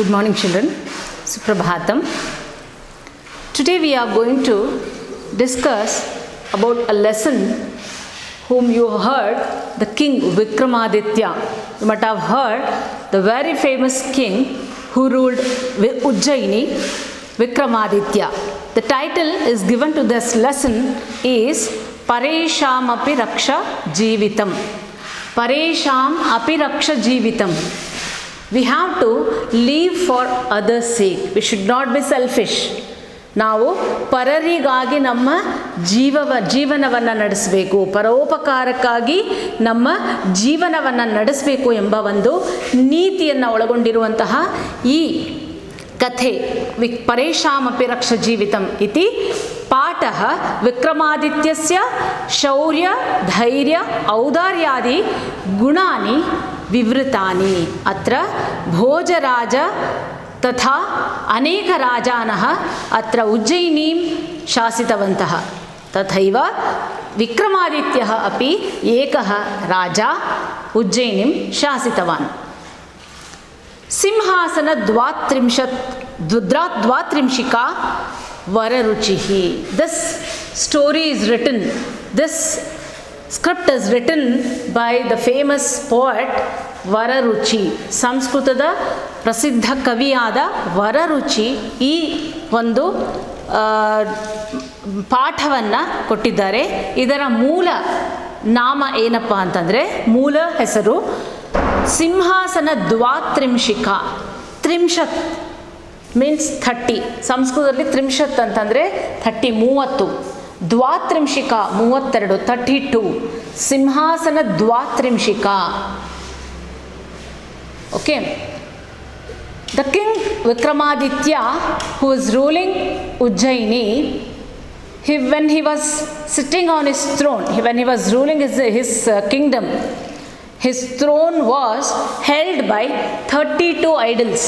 Good morning, children. Suprabhatam. Today we are going to discuss about a lesson whom you heard, the king Vikramaditya. You might have heard the very famous king who ruled Ujjaini, Vikramaditya. The title is given to this lesson is Paresham api raksha jeevitam. Paresham api raksha jeevitam. We have to live for others' sake. We should not be selfish. ನಾವು ಪರರಿಗಾಗಿ ನಮ್ಮ ಜೀವನವನ್ನು ನಡೆಸಬೇಕು, ಪರೋಪಕಾರಕ್ಕಾಗಿ ನಮ್ಮ ಜೀವನವನ್ನು ನಡೆಸಬೇಕು ಎಂಬ ಒಂದು ನೀತಿಯನ್ನು ಒಳಗೊಂಡಿರುವಂತಹ ಈ ಕಥೆ ಪರೇಶಾಮಪಿ ರಕ್ಷ ಜೀವಿತಂ ಇತಿ ಪಾಠಃ ವಿಕ್ರಮಾದಿತ್ಯಸ್ಯ ಶೌರ್ಯ ಧೈರ್ಯ ಔದಾರ್ಯಾದಿ ಗುಣಾನಿ ವಿವೃತಾನಿ. ಅತ್ರ ಭೋಜರಾಜ ತಥಾ ಅನೇಕ ರಾಜಾನಃ ಅತ್ರ ಉಜ್ಜಯಿನೀಂ ಶಾಸಿತವಂತಃ. ತಥೈವ ವಿಕ್ರಮಾದಿತ್ಯಃ ಅಪಿ ಏಕಃ ರಾಜ ಉಜ್ಜಯಿನಿಂ ಶಾಸಿತವಾನ್. ಸಿಂಹಾಸನ ದ್ವಾತ್ರಿಂಶಿಕಾ ವರರುಚಿಃ. This story is written, this script is written by the famous poet ವರರುಚಿ. ಸಂಸ್ಕೃತದ ಪ್ರಸಿದ್ಧ ಕವಿಯಾದ ವರರುಚಿ ಈ ಒಂದು ಪಾಠವನ್ನು ಕೊಟ್ಟಿದ್ದಾರೆ. ಇದರ ಮೂಲ ನಾಮ ಏನಪ್ಪ ಅಂತಂದರೆ, ಮೂಲ ಹೆಸರು ಸಿಂಹಾಸನ ದ್ವಾತ್ರಿಂಶಿಕಾ. ತ್ರಿಂಶತ್ ಮೀನ್ಸ್ 30. ಸಂಸ್ಕೃತದಲ್ಲಿ ತ್ರಿಂಶತ್ ಅಂತಂದರೆ 30. ದ್ವಾತ್ರಿಂಶಿಕಾ 32, 32. ಸಿಂಹಾಸನ ದ್ವಾತ್ರಿಂಶಿಕಾ. Okay. The king Vikramaditya, who is ruling Ujjaini, when he was sitting on his throne, when he was ruling his kingdom, his throne was held by 32 idols.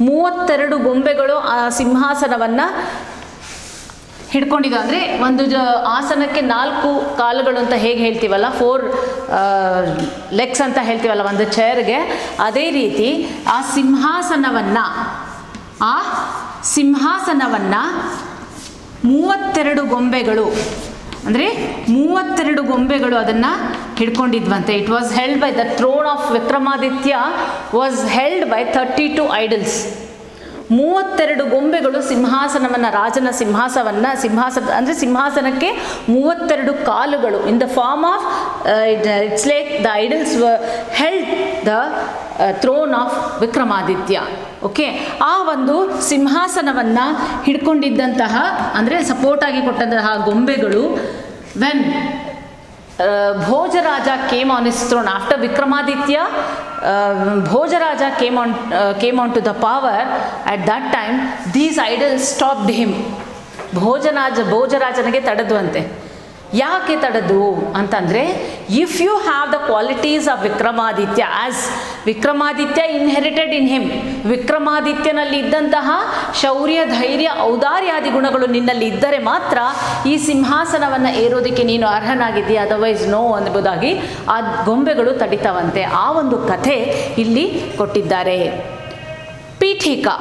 32 ಗೊಂಬೆಗಳು ಆ ಸಿಂಹಾಸನವನ್ನು ಹಿಡ್ಕೊಂಡಿದ್ದ. ಅಂದರೆ ಒಂದು ಆಸನಕ್ಕೆ 4 ಕಾಲುಗಳು ಅಂತ ಹೇಗೆ ಹೇಳ್ತೀವಲ್ಲ, 4 ಲೆಗ್ಸ್ ಅಂತ ಹೇಳ್ತೀವಲ್ಲ ಒಂದು ಚೇರ್ಗೆ, ಅದೇ ರೀತಿ ಆ ಸಿಂಹಾಸನವನ್ನು 32 ಗೊಂಬೆಗಳು, ಅಂದರೆ 32 ಗೊಂಬೆಗಳು ಅದನ್ನು ಹಿಡ್ಕೊಂಡಿದ್ವಂತೆ. It was held by the throne of Vikramaditya was held by 32 idols. 32 ಗೊಂಬೆಗಳು ಸಿಂಹಾಸನವನ್ನು, ರಾಜನ ಅಂದರೆ ಸಿಂಹಾಸನಕ್ಕೆ 32 ಕಾಲುಗಳು. In the form of it's like the idols held the throne of Vikramaditya. Okay, ಆ ಒಂದು ಸಿಂಹಾಸನವನ್ನು ಹಿಡ್ಕೊಂಡಿದ್ದಂತಹ, ಅಂದರೆ ಸಪೋರ್ಟಾಗಿ ಕೊಟ್ಟಂತಹ ಗೊಂಬೆಗಳು, when Bhojaraja came on his throne after Vikramaditya, Bhojaraja came on to the power. At that time these idols stopped him. ಭೋಜರಾಜನಿಗೆ ತಡೆದ್ವಂತೆ. ಯಾಕೆ ತಡೆದು ಅಂತಂದರೆ, if you have the qualities of Vikramaditya, as Vikramaditya inherited in him, ವಿಕ್ರಮಾದಿತ್ಯನಲ್ಲಿ ಇದ್ದಂತಹ ಶೌರ್ಯ ಧೈರ್ಯ ಔದಾರ್ಯಾದಿ ಗುಣಗಳು ನಿನ್ನಲ್ಲಿ ಇದ್ದರೆ ಮಾತ್ರ ಈ ಸಿಂಹಾಸನವನ್ನು ಏರೋದಕ್ಕೆ ನೀನು ಅರ್ಹನಾಗಿದ್ದೀಯ, ಅದರ್ವೈಸ್ ನೋ ಎಂಬುದಾಗಿ ಆ ಗೊಂಬೆಗಳು ತಡಿತಾವಂತೆ. ಆ ಒಂದು ಕಥೆ ಇಲ್ಲಿ ಕೊಟ್ಟಿದ್ದಾರೆ. ಪೀಠಿಕಾ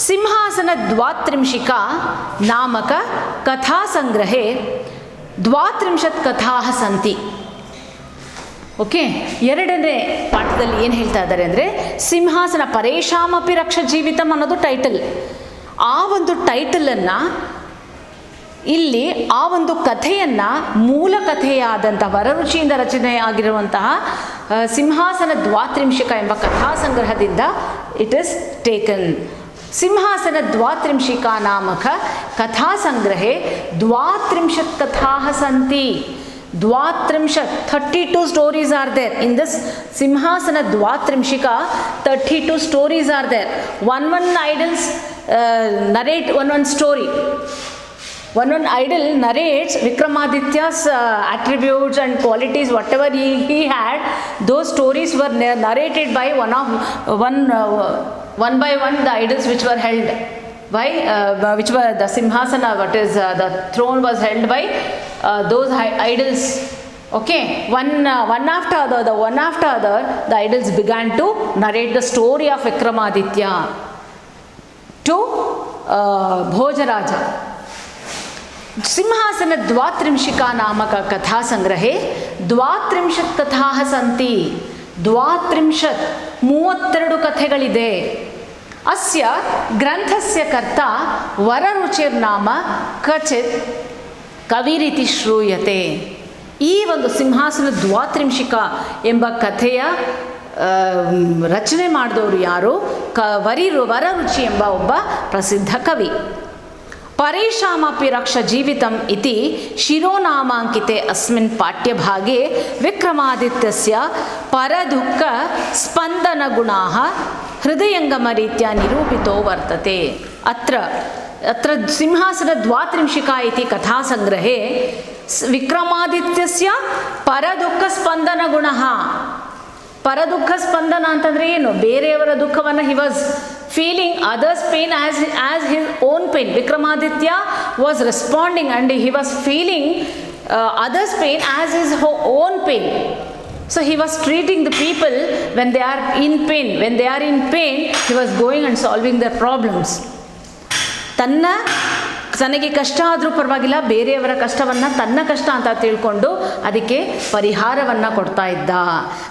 ಸಿಂಹಾಸನ ದ್ವಾತ್ರಿಂಶಿಕಾ ನಾಮಕ ಕಥಾ ಸಂಗ್ರಹೆ 32 ಕಥಾಃ ಸಂತಿ. ಓಕೆ, 2ನೇ ಪಾಠದಲ್ಲಿ ಏನು ಹೇಳ್ತಾ ಇದ್ದಾರೆ ಅಂದರೆ, ಸಿಂಹಾಸನ ಪರೇಶಾಮಪಿ ರಕ್ಷ ಜೀವಿತಂ ಅನ್ನೋದು ಟೈಟಲ್. ಆ ಒಂದು ಟೈಟಲನ್ನು ಇಲ್ಲಿ, ಆ ಒಂದು ಕಥೆಯನ್ನು, ಮೂಲ ಕಥೆಯಾದಂಥ ವರರುಚಿಯಿಂದ ರಚನೆಯಾಗಿರುವಂತಹ ಸಿಂಹಾಸನ ದ್ವಾತ್ರಿಂಶಿಕ ಎಂಬ ಕಥಾ ಸಂಗ್ರಹದಿಂದ ಇಟ್ ಇಸ್ ಟೇಕನ್. ಸಿಂಹಾಸನ ದ್ವಾತ್ರಿಂಶಿಕಾ ನಾಮಕ ಕಥಾ ಸಂಗ್ರಹೆ 32 ಕಥಾಃ ಸಂತಿ. 32 stories are there in this Simhasana Dvatrimshika. 32 stories are there. One idols narrate one story. One idol narrates Vikramaditya's attributes and qualities, whatever he had. Those stories were narrated by one by one the idols which were held by which were the Simhasana, the throne was held by those idols Okay, one after other, the idols began to narrate the story of Vikramaditya to Bhojaraja. सिंहासन द्वात्रिंशिका नामक कथा संग्रहे द्वात्रिंशत् कथाः सन्ति. द्वात्रिंशत् 32 कथೆಗಳಿದೆ. अस्य ग्रन्थस्य कर्ता वररुचिर्नाम कचित् कविरिति श्रूयते. ಈ ಒಂದು ಸಿಂಹಾಸನ ದ್ವಾತ್ರಿಂಶಿಕಾ ಎಂಬ ಕಥೆಯ ರಚನೆ ಮಾಡಿದವರು ಯಾರು? ವರರುಚಿ ಎಂಬ ಒಬ್ಬ ಪ್ರಸಿದ್ಧ ಕವಿ. ಪರೇಷಾಮಪಿ ರಕ್ಷ ಜೀವಿತಂ ಇತಿ ಶಿರೋನಾಮಾಂಕಿತೆ ಅಸ್ಮಿನ್ ಪಾಠ್ಯಭಾಗೆ ವಿಕ್ರಮಾದಿತ್ಯಸ್ಯ ಪರದುಃಖ ಸ್ಪಂದನಗುಣಾಃ ಹೃದಯಂಗಮರೀತ್ಯಾ ನಿರೂಪಿತೋ ವರ್ತತೆ. ಅತ್ರ ಸಿಂಹಾಸನ ದ್ವಾತ್ರಿಂಶಿಕಾ ಇತಿ ಕಥಾಸಂಗ್ರಹೇ ವಿಕ್ರಮಾದಿತ್ಯಸ್ಯ ಪರದುಃಖ ಸ್ಪಂದನ ಗುಣ. ಪರದುಃಖ ಸ್ಪಂದನ ಅಂತಂದರೆ ಏನು? ಬೇರೆಯವರ ದುಃಖವನ್ನು he was feeling others pain as his own pain. Vikramaditya was responding and he was feeling others' pain as his own pain. So he was treating the people when they are in pain. When they are in pain, he was going and solving their problems. ತನಗೆ ಕಷ್ಟ ಆದರೂ ಪರವಾಗಿಲ್ಲ, ಬೇರೆಯವರ ಕಷ್ಟವನ್ನು ತನ್ನ ಕಷ್ಟ ಅಂತ ತಿಳ್ಕೊಂಡು ಅದಕ್ಕೆ ಪರಿಹಾರವನ್ನು ಕೊಡ್ತಾ ಇದ್ದ.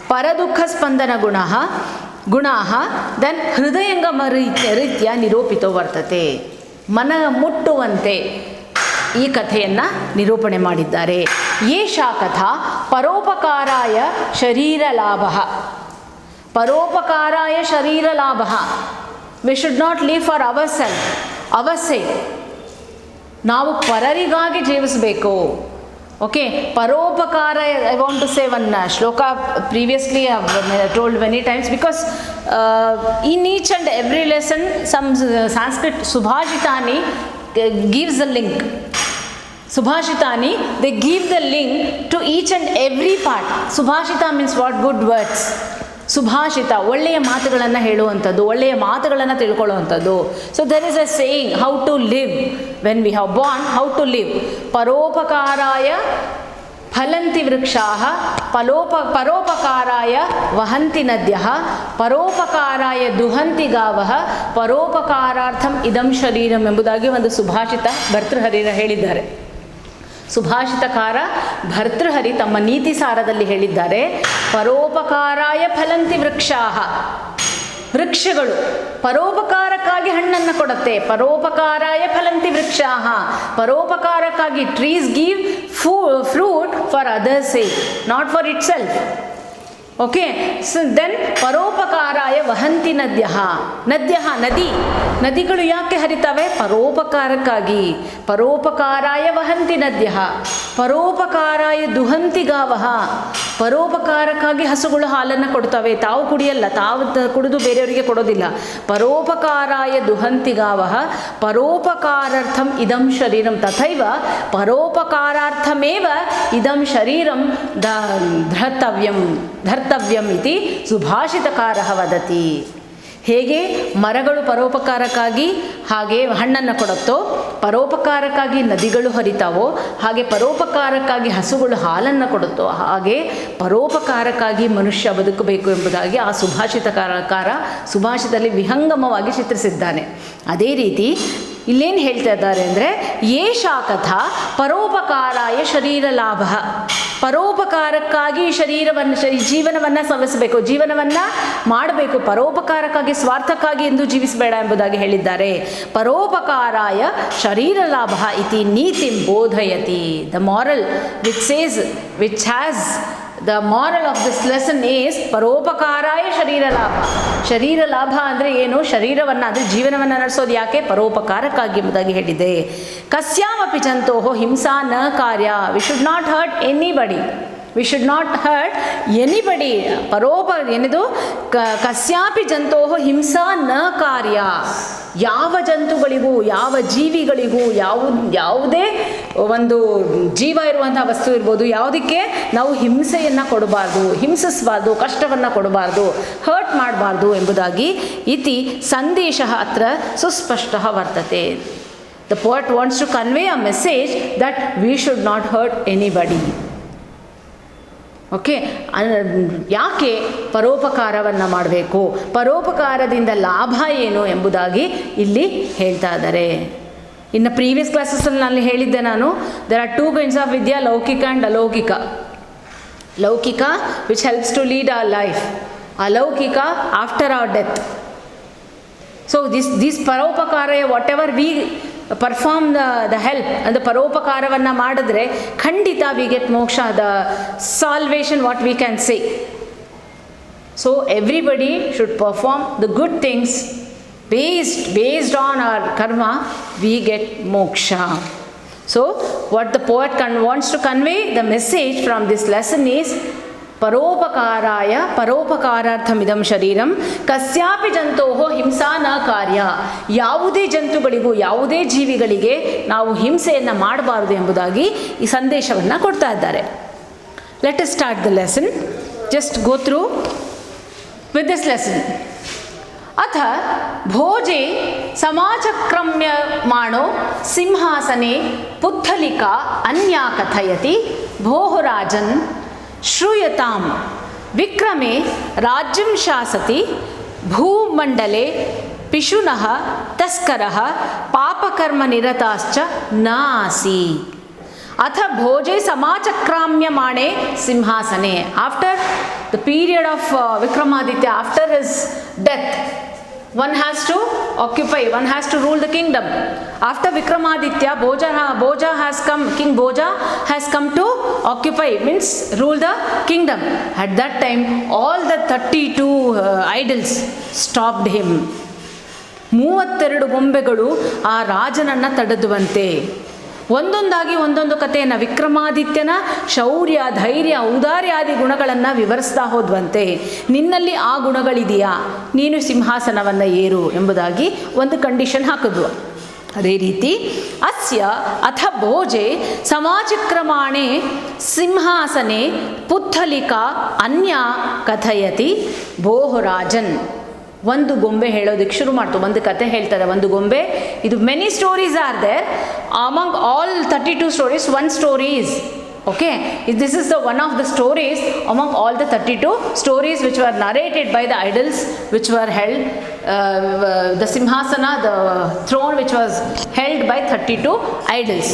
ಪರದುಃಖ ಸ್ಪಂದನ ಗುಣಾಃ ದೆನ್ ಹೃದಯಂಗಮ ರೀತ್ಯ ನಿರೂಪಿತೋ ವರ್ತತೆ. ಮನ ಮುಟ್ಟುವಂತೆ ಈ ಕಥೆಯನ್ನು ನಿರೂಪಣೆ ಮಾಡಿದ್ದಾರೆ. ಏಷಾ ಕಥಾ ಪರೋಪಕಾರಾಯ ಶರೀರ ಲಾಭ. ಪರೋಪಕಾರಾಯ ಶರೀರ ಲಾಭ. We should not leave for our self, our sake. ನಾವು ಪರರಿಗಾಗಿ ಜೀವಿಸಬೇಕು. ಓಕೆ, ಪರೋಪಕಾರ. I want to say one shloka previously I told many times because in each and every lesson some Sanskrit ಸುಭಾಷಿತಾನಿ gives the link. Subhashitani, they give the link to each and every part. Subhashita means what? Good words. ಸುಭಾಷಿತ ಒಳ್ಳೆಯ ಮಾತುಗಳನ್ನು ಹೇಳುವಂಥದ್ದು, ಒಳ್ಳೆಯ ಮಾತುಗಳನ್ನು ತಿಳ್ಕೊಳ್ಳುವಂಥದ್ದು. So there is a saying how to live when we have born, how to live. ಪರೋಪಕಾರಾಯ ಫಲಂತಿ ವೃಕ್ಷಾಃ, ಪರೋಪಕಾರಾಯ ವಹಂತಿ ನದ್ಯಃ, ಪರೋಪಕಾರಾಯ ದುಹಂತಿ ಗಾವಃ, ಪರೋಪಕಾರಾರ್ಥಂ ಇದಂ ಶರೀರಂ ಎಂಬುದಾಗಿ ಒಂದು ಸುಭಾಷಿತ ಭರ್ತೃಹರಿರ ಹೇಳಿದ್ದಾರೆ. ಸುಭಾಷಿತಕಾರ ಭರ್ತೃಹರಿ ತಮ್ಮ ನೀತಿ ಸಾರದಲ್ಲಿ ಹೇಳಿದ್ದಾರೆ, ಪರೋಪಕಾರಾಯ ಫಲಂತಿ ವೃಕ್ಷಾಃ. ವೃಕ್ಷಗಳು ಪರೋಪಕಾರಕ್ಕಾಗಿ ಹಣ್ಣನ್ನು ಕೊಡುತ್ತೆ. ಪರೋಪಕಾರಾಯ ಫಲಂತಿ ವೃಕ್ಷಾಃ. ಪರೋಪಕಾರಕ್ಕಾಗಿ trees give fruit for others sake, not for itself. Okay, so then ಪರೋಪಕಾರಾಯ ವಹಂತಿ ನದ್ಯಃ. ನದಿಗಳು ಯಾಕೆ ಹರಿತವೆ? ಪರೋಪಕಾರಕ್ಕಾಗಿ. ಪರೋಪಕಾರಾಯ ವಹಂತಿ ನದ್ಯಃ. ಪರೋಪಕಾರಾಯ ದುಹಂತಿ ಗಾವಃ. ಪರೋಪಕಾರಕ್ಕಾಗಿ ಹಸುಗಳು ಹಾಲನ್ನು ಕೊಡ್ತವೆ, ತಾವು ಕುಡಿಯಲ್ಲ, ತಾವು ಕುಡಿದು ಬೇರೆಯವರಿಗೆ ಕೊಡೋದಿಲ್ಲ. ಪರೋಪಕಾರಾಯ ದುಹಂತಿ ಗಾವಃ, ಪರೋಪಕಾರಾರ್ಥಂ ಇದಂ ಶರೀರಂ. ತಥೈವ ಪರೋಪಕಾರಾರ್ಥಮೇವ ಇದಂ ಶರೀರಂ ಧರ್ತವ್ಯಂ ಇತಿ ಸುಭಾಷಿತಕಾರಃ ವದತಿ. ಹೇಗೆ ಮರಗಳು ಪರೋಪಕಾರಕ್ಕಾಗಿ ಹಾಗೆ ಹಣ್ಣನ್ನು ಕೊಡುತ್ತೋ, ಪರೋಪಕಾರಕ್ಕಾಗಿ ನದಿಗಳು ಹರಿತಾವೋ, ಹಾಗೆ ಪರೋಪಕಾರಕ್ಕಾಗಿ ಹಸುಗಳು ಹಾಲನ್ನು ಕೊಡುತ್ತೋ, ಹಾಗೆ ಪರೋಪಕಾರಕ್ಕಾಗಿ ಮನುಷ್ಯ ಬದುಕಬೇಕು ಎಂಬುದಾಗಿ ಆ ಸುಭಾಷಿತಕಾರ ಸುಭಾಷಿತದಲ್ಲಿ ವಿಹಂಗಮವಾಗಿ ಚಿತ್ರಿಸಿದ್ದಾನೆ. ಅದೇ ರೀತಿ ಇಲ್ಲೇನು ಹೇಳ್ತಾ ಇದ್ದಾರೆ ಅಂದರೆ, ಏಷಾ ಕಥಾ ಪರೋಪಕಾರಾಯ ಶರೀರ ಲಾಭ. ಪರೋಪಕಾರಕ್ಕಾಗಿ ಜೀವನವನ್ನು ಸವಿಸಬೇಕು, ಜೀವನವನ್ನು ಮಾಡಬೇಕು. ಪರೋಪಕಾರಕ್ಕಾಗಿ, ಸ್ವಾರ್ಥಕ್ಕಾಗಿ ಎಂದು ಜೀವಿಸಬೇಡ ಎಂಬುದಾಗಿ ಹೇಳಿದ್ದಾರೆ. ಪರೋಪಕಾರಾಯ ಶರೀರ ಲಾಭ ಇತಿ ನೀತಿಂ ಬೋಧಯತಿ. The moral which has the moral of this lesson is ಪರೋಪಕಾರಾಯ ಶರೀರ ಲಾಭ. ಶರೀರ ಲಾಭ ಅಂದರೆ ಏನು? ಶರೀರವನ್ನು, ಅಂದರೆ ಜೀವನವನ್ನು ನಡೆಸೋದು ಯಾಕೆ? ಪರೋಪಕಾರಕ್ಕಾಗಿ ಎಂಬುದಾಗಿ ಹೇಳಿದೆ. ಕಸ್ಯಾಮಪಿ ಜಂತೋಹೋ ಹಿಂಸಾ ನ ಕಾರ್ಯ. V should not hurt anybody. V should not hurt anybody. ಏನಿದು? ಕಸ್ಯಾಪಿ ಜಂತೋಹೋ ಹಿಂಸಾ ನ ಕಾರ್ಯ. ಯಾವ ಜಂತುಗಳಿಗೂ, ಯಾವ ಜೀವಿಗಳಿಗೂ, ಯಾವುದೇ ಒಂದು ಜೀವ ಇರುವಂಥ ವಸ್ತು ಇರ್ಬೋದು, ಯಾವುದಕ್ಕೆ ನಾವು ಹಿಂಸೆಯನ್ನು ಕೊಡಬಾರ್ದು, ಹಿಂಸಿಸಬಾರ್ದು, ಕಷ್ಟವನ್ನು ಕೊಡಬಾರ್ದು, ಹರ್ಟ್ ಮಾಡಬಾರ್ದು ಎಂಬುದಾಗಿ ಇತಿ ಸಂದೇಶ ಅತ್ರ ಸುಸ್ಪಷ್ಟ ವರ್ತತೆ. The poet wants to convey a message that we should not hurt anybody. Okay, ಯಾಕೆ ಪರೋಪಕಾರವನ್ನು ಮಾಡಬೇಕು, ಪರೋಪಕಾರದಿಂದ ಲಾಭ ಏನು ಎಂಬುದಾಗಿ ಇಲ್ಲಿ ಹೇಳ್ತಾ ಇದ್ದಾರೆ. ಇನ್ನು ಪ್ರೀವಿಯಸ್ ಕ್ಲಾಸಸ್ಸಲ್ಲಿ ನಾನು ಹೇಳಿದ್ದೆ ನಾನು, there are 2 kinds of vidya, laukika and alaukika. Laukika which helps to lead our life, alaukika after our death. So this paropakara, whatever we perform the help ಅಂದರೆ ಪರೋಪಕಾರವನ್ನು ಮಾಡಿದ್ರೆ ಖಂಡಿತ we get moksha, the salvation what we can say. So everybody should perform the good things based on our karma, we get moksha. So what the poet wants to convey, the message from this lesson is ಪರೋಪಕಾರಾಯ ಪರೋಪಕಾರಾರ್ಥಮಿದಂ ಶರೀರಂ ಕಸ್ಯಾಪಿ ಜಂತೋಹೋ ಹಿಂಸಾ ನ ಕಾರ್ಯ. ಯಾವುದೇ ಜಂತುಗಳಿಗೂ ಯಾವುದೇ ಜೀವಿಗಳಿಗೆ ನಾವು ಹಿಂಸೆಯನ್ನು ಮಾಡಬಾರದು ಎಂಬುದಾಗಿ ಈ ಸಂದೇಶವನ್ನು ಕೊಡ್ತಾ ಇದ್ದಾರೆ. Let us start the lesson. Just go through with this lesson. ಅಥ ಭೋಜೆ ಸಮಾಚಕ್ರಮ್ಯಮಾಣೋ ಸಿಂಹಾಸನೆ ಪುತ್ತಲಿಕಾ ಅನ್ಯಾ ಕಥಯತಿ ಭೋಃ ರಾಜನ್ ಶ್ರೂಯತಾಂ ವಿಕ್ರಮೆ ರಾಜ್ಯಂ ಶಾಸತಿ ಭೂಮಂಡಲೆ ಪಿಶುನಃ ತಸ್ಕರಃ ಪಾಪಕರ್ಮನಿರತಾಶ್ಚ ನಾಸಿ. ಅಥ ಭೋಜೆ ಸಮಾಚಕ್ರಾಮ್ಯಮಾಣೆ ಸಿಂಹಾಸನೆ. After the period of Vikramaditya, after his death, one has to occupy, one has to rule the kingdom. After Vikramaditya, Bhoja has come, King Bhoja has come to occupy, means rule the kingdom. At that time, all the 32 idols stopped him. 32 ಗೊಂಬೆಗಳು ಆ ರಾಜನನ್ನು ತಡೆದುವಂತೆ. ಒಂದೊಂದಾಗಿ ಒಂದೊಂದು ಕಥೆಯನ್ನು, ವಿಕ್ರಮಾದಿತ್ಯನ ಶೌರ್ಯ, ಧೈರ್ಯ, ಔದಾರ್ಯಾದಿ ಗುಣಗಳನ್ನು ವಿವರಿಸ್ತಾ ಹೋದ್ವಂತೆ. ನಿನ್ನಲ್ಲಿ ಆ ಗುಣಗಳಿದೆಯಾ, ನೀನು ಸಿಂಹಾಸನವನ್ನು ಏರು ಎಂಬುದಾಗಿ ಒಂದು ಕಂಡೀಷನ್ ಹಾಕಿದ್ವು. ಅದೇ ರೀತಿ ಅಸ್ಯ ಅಥ ಭೋಜೆ ಸಮಾಚಕ್ರಮಾಣೆ ಸಿಂಹಾಸನೆ ಪುತ್ತಲಿಕಾ ಅನ್ಯ ಕಥಯತಿ ಭೋಃ ರಾಜನ್. ಒಂದು ಗೊಂಬೆ ಹೇಳೋದಕ್ಕೆ ಶುರು ಮಾಡ್ತು, ಒಂದು ಕತೆ ಹೇಳ್ತಾರೆ. ಒಂದು ಗೊಂಬೆ, ಇದು many stories are there, among all 32 stories, one story is okay. This is the one of the stories among all the 32 stories which were narrated by the idols which were held, the simhasana, the throne which was held by 32 idols.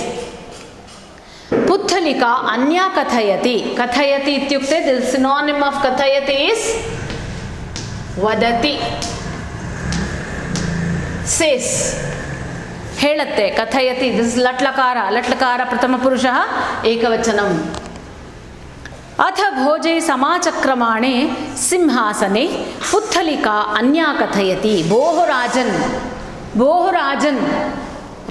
ಪುತ್ತಲಿಕಾ ಅನ್ಯ ಕಥಯತಿ. ಕಥಯತಿ ಇತ್ಯುಕ್ತೆ the synonym of ಕಥಯತಿ is ವದತಿ, says, ಹೇಳುತ್ತೆ. ಕಥಯತಿ, this ಲಟ್ಲಕಾರ, ಲಟ್ಲಕಾರ ಪ್ರಥಮ ಪುರುಷ ಏಕವಚನಂ. ಅಥ ಭೋಜೆ ಸಮಾಚಕ್ರಮಾಣೆ ಸಿಂಹಾಸನೆ ಪುತ್ತಲಿಕಾ ಅನ್ಯಾ ಕಥಯತಿ ಭೋಃ ರಾಜನ್. ಭೋಃ ರಾಜನ್,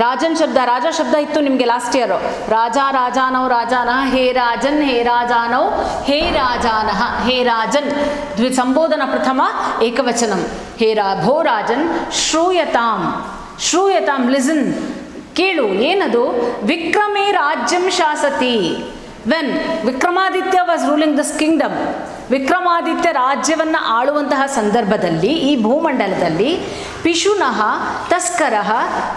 ರಾಜನ್ ಶಬ್ದ, ರಾಜ ಶಬ್ದ ಇತ್ತು ನಿಮಗೆ ಲಾಸ್ಟ್ ಇಯರು. ರಾಜ, ರಾಜಾನೌ, ರಾಜಾನಃ, ಹೇ ರಾಜನ್, ಹೇ ರಾಜಾನೌ, ಹೇ ರಾಜಾನಃ, ಹೇ ರಾಜನ್ ಸಂಬೋಧನ ಪ್ರಥಮ ಏಕವಚನಂ. ಭೋ ರಾಜನ್ ಶ್ರೂಯತಾಂ. ಶ್ರೂಯತಾಂ, ಲಿಸನ್, ಕೇಳು. ಏನದು? ವಿಕ್ರಮೇ ರಾಜ್ಯಂ ಶಾಸತಿ. When Vikramaditya was ruling this kingdom, Vikramaditya ರಾಜ್ಯವನ್ನು ಆಳುವಂತಹ ಸಂದರ್ಭದಲ್ಲಿ ಈ ಭೂಮಂಡಲದಲ್ಲಿ ಪಿಶುನಃ ತಸ್ಕರಃ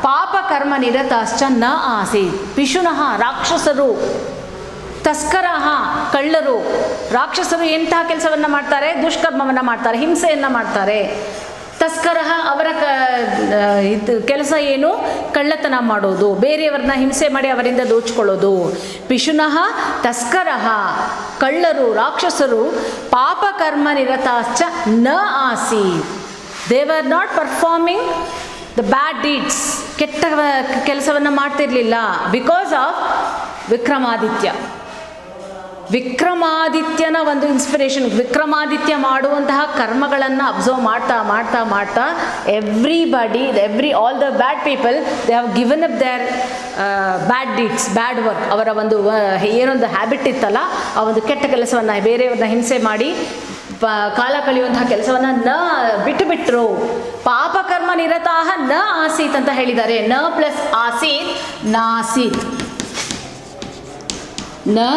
ಪಾಪಕರ್ಮ ನಿರತಾಶ್ಚ ನ ಆಸೀತ್. ಪಿಶುನಃ ರಾಕ್ಷಸರು, ತಸ್ಕರಃ ಕಳ್ಳರು. ರಾಕ್ಷಸರು ಎಂತಹ ಕೆಲಸವನ್ನು ಮಾಡ್ತಾರೆ? ದುಷ್ಕರ್ಮವನ್ನು ಮಾಡ್ತಾರೆ, ಹಿಂಸೆಯನ್ನು ಮಾಡ್ತಾರೆ. ತಸ್ಕರಃ ಅವರ ಕೆಲಸ ಏನು? ಕಳ್ಳತನ ಮಾಡೋದು, ಬೇರೆಯವ್ರನ್ನ ಹಿಂಸೆ ಮಾಡಿ ಅವರಿಂದ ದೋಚ್ಕೊಳ್ಳೋದು. ಪಿಶುನಃ ತಸ್ಕರಃ ಕಳ್ಳರು, ರಾಕ್ಷಸರು. ಪಾಪಕರ್ಮ ನಿರತಾಶ್ಚ ನ ಆಸೀತ್. They were not performing the bad deeds. ಕೆಟ್ಟ ಕೆಲಸವನ್ನು ಮಾಡ್ತಿರ್ಲಿಲ್ಲ ಬಿಕಾಸ್ ಆಫ್ ವಿಕ್ರಮಾದಿತ್ಯ. ವಿಕ್ರಮಾದಿತ್ಯನ ಒಂದು ಇನ್ಸ್ಪಿರೇಷನ್, ವಿಕ್ರಮಾದಿತ್ಯ ಮಾಡುವಂತಹ ಕರ್ಮಗಳನ್ನು ಅಬ್ಸರ್ವ್ ಮಾಡ್ತಾ ಮಾಡ್ತಾ ಮಾಡ್ತಾ all the bad people they have given up their bad deeds, bad work. ಅವರ ಒಂದು ಏನೊಂದು ಹ್ಯಾಬಿಟ್ ಇತ್ತಲ್ಲ, ಆ ಒಂದು ಕೆಟ್ಟ ಕೆಲಸವನ್ನು, ಬೇರೆಯವ್ರನ್ನ ಹಿಂಸೆ ಮಾಡಿ ಕಾಲ ಕಳೆಯುವಂತಹ ಕೆಲಸವನ್ನು ಬಿಟ್ಟುಬಿಟ್ರು. ಪಾಪಕರ್ಮ ನಿರತಾಹ ನ ಆಸೀತ್ ಅಂತ ಹೇಳಿದ್ದಾರೆ. ನ plus ಆಸೀತ್ ನಾಸೀತ್. Na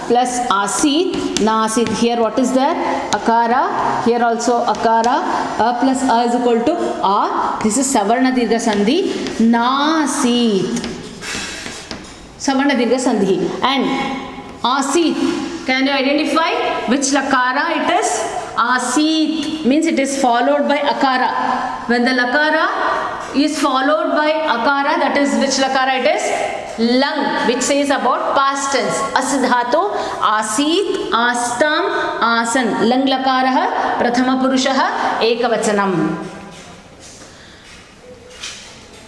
plus asit, nasit. Here what is there? Akara. Here also akara. A plus a is equal to a. This is savarna dirgha sandhi. Nasit. Savarna dirgha sandhi. And asit Can you identify which lakara it is? Asit means it is followed by akara. When the lakara is followed by akara, that is which lakara it is? Lang, which says about past tense. Asidhatu asit astam asan. Lang lakarah prathama purushah ekavachanam.